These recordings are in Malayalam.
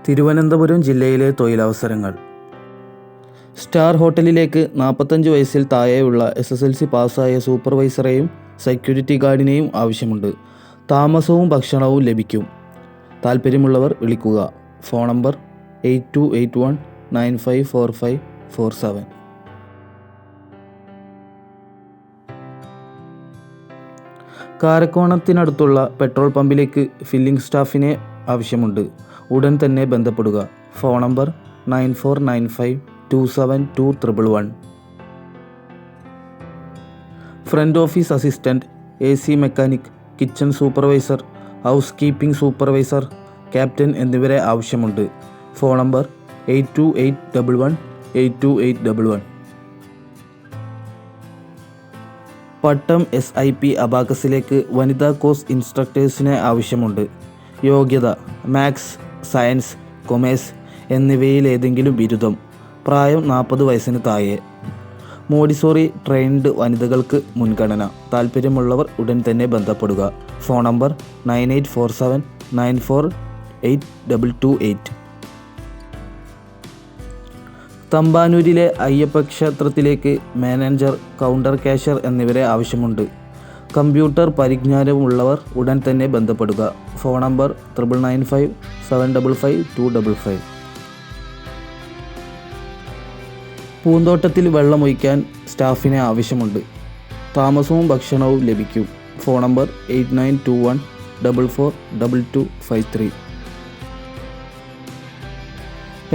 തിരുവനന്തപുരം ജില്ലയിലെ തൊഴിലവസരങ്ങൾ. സ്റ്റാർ ഹോട്ടലിലേക്ക് 45 വയസ്സിൽ താഴെയുള്ള SSLC പാസ്സായ സൂപ്പർവൈസറെയും സെക്യൂരിറ്റി ഗാർഡിനെയും ആവശ്യമുണ്ട്. താമസവും ഭക്ഷണവും ലഭിക്കും. താൽപ്പര്യമുള്ളവർ വിളിക്കുക. Phone number 8281954547. കാരക്കോണത്തിനടുത്തുള്ള പെട്രോൾ പമ്പിലേക്ക് ഫില്ലിംഗ് സ്റ്റാഫിനെ ആവശ്യമുണ്ട്. ഉടൻ തന്നെ ബന്ധപ്പെടുക. Phone number 9495272111. Front office assistant, AC mechanic, kitchen supervisor, housekeeping supervisor, captain എന്നിവരെ ആവശ്യമുണ്ട്. Phone number 8281182811. പട്ടം SIP അബാക്കസിലേക്ക് വനിതാ കോഴ്സ് ഇൻസ്ട്രക്ടേഴ്സിനെ ആവശ്യമുണ്ട്. യോഗ്യത: മാത്സ്, സയൻസ്, കൊമേഴ്സ് എന്നിവയിലേതെങ്കിലും ബിരുദം. പ്രായം 40 വയസ്സിന് താഴെ. മോഡിസോറി ട്രെയിൻഡ് വനിതകൾക്ക് മുൻഗണന. താൽപ്പര്യമുള്ളവർ ഉടൻ തന്നെ ബന്ധപ്പെടുക. Phone number 9847948228. തമ്പാനൂരിലെ അയ്യപ്പ ക്ഷേത്രത്തിലേക്ക് മാനേജർ, കൗണ്ടർ ക്യാഷ്യർ എന്നിവരെ ആവശ്യമുണ്ട്. കമ്പ്യൂട്ടർ പരിജ്ഞാനമുള്ളവർ ഉടൻ തന്നെ ബന്ധപ്പെടുക. Phone number 9957555255. പൂന്തോട്ടത്തിൽ വെള്ളമൊഴിക്കാൻ സ്റ്റാഫിനെ ആവശ്യമുണ്ട്. താമസവും ഭക്ഷണവും ലഭിക്കും. Phone number 8921442253.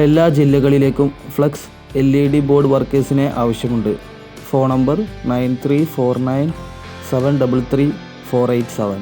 എല്ലാ ജില്ലകളിലേക്കും ഫ്ലക്സ് LED ബോർഡ് വർക്കേഴ്സിനെ ആവശ്യമുണ്ട്. Phone number 9349733487.